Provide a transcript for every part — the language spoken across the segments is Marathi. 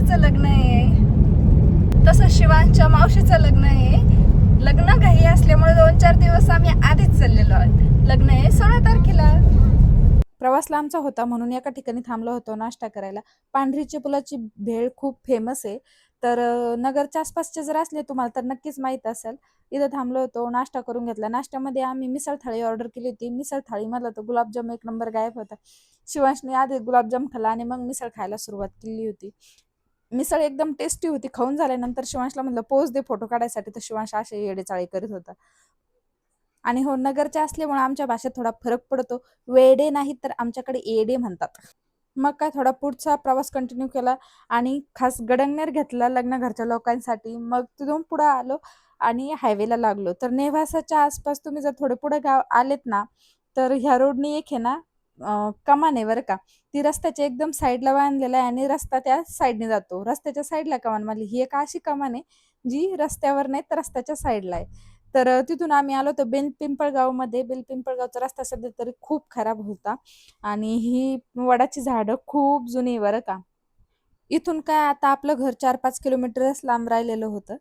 मावशीचं लग्न आहे, तसं शिवांच्या मावशीचं लग्न आहे. लग्न घाई असल्यामुळे 2-4 दिवस आम्ही आधीच चाललेलो आहोत. लग्न आहे 16 तारखेला. प्रवास लांबचा होता म्हणून एका ठिकाणी थांबलो होतो नाश्ता करायला. पांढरीच्या पुलाची भेळ खूप फेमस आहे. तर नगरच्या आसपासचे जर असले तुम्हाला तर नक्कीच माहीत असेल. इथं थांबलो होतो, नाश्ता करून घेतला. नाश्त्यामध्ये आम्ही मिसळ थाळी ऑर्डर केली होती. मिसळ थाळीमधला तर गुलाबजाम एक नंबर गायब होता. शिवांशने आधी गुलाबजाम खाल्ला आणि मग मिसळ खायला सुरुवात केली होती. मिसळ एकदम टेस्टी होती. खाऊन झाल्यानंतर शिवांशला म्हणलं पोज दे फोटो काढायसाठी, तर शिवांश असे येडेचाळे करीत होता. आणि हो, नगरच्या असल्यामुळे आमच्या भाषेत थोडा फरक पडतो. वेडे नाही तर आमच्याकडे येडे म्हणतात. मग काय थोडा पुढचा प्रवास कंटिन्यू केला आणि खास गडंगनेर घेतला लग्न घरच्या लोकांसाठी. मग तिथून पुढे आलो आणि हायवेला लागलो. तर नेवासाच्या आसपास तुम्ही जर थोडे पुढे गाव आलेत ना, तर ह्या रोडनी एक आहे ना कमान आहे बरं का. ती रस्त्याच्या एकदम साईडला बांधलेला आहे आणि रस्ता त्या साईडने जातो. रस्त्याच्या साईडला कमान मारली. ही एक अशी कमान आहे जी रस्त्यावर नाही तर रस्त्याच्या साईडला आहे. तर तिथून आम्ही आलो होतो बेलपिंपळगावमध्ये. बेलपिंपळगावचा रस्ता सध्या तरी खूप खराब होता आणि ही वडाची झाडं खूप जुनी आहे बरं का. इथून काय आता आपलं घर 4-5 किलोमीटरच लांब राहिलेलं होतं.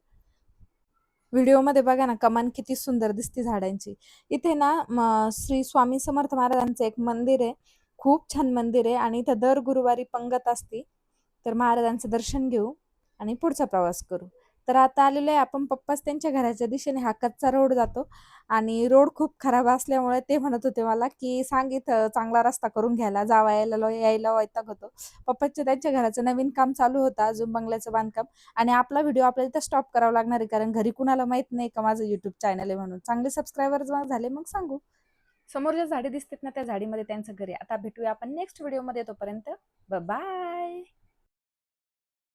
व्हिडिओमध्ये बघा ना कमान किती सुंदर दिसते झाडांची. इथे ना श्री स्वामी समर्थ महाराजांचं एक मंदिर आहे. खूप छान मंदिर आहे आणि इथं दर गुरुवारी पंगत असते. तर महाराजांचं दर्शन घेऊ आणि पुढचा प्रवास करू. तर आता आलेलो आहे आपण पप्पाच त्यांच्या घराच्या दिशेने. हा कच्चा रोड जातो आणि रोड खूप खराब असल्यामुळे ते म्हणत होते मला की सांग इथं चांगला रस्ता करून घ्यायला, जावा यायला वैताग होतो. पप्पाच्या त्यांच्या घराचं नवीन काम चालू होतं, अजून बंगल्याचं बांधकाम. आणि आपला व्हिडिओ आपल्याला इथं स्टॉप करावा लागणार आहे कारण घरी कुणाला माहित नाही का माझं युट्यूब चॅनल आहे म्हणून. चांगले सबस्क्रायबर झाले मग सांगू. समोर ज्या झाडे दिसतात ना त्या झाडीमध्ये त्यांचं घर आहे. आता भेटूया आपण नेक्स्ट व्हिडिओमध्ये. तोपर्यंत बाय.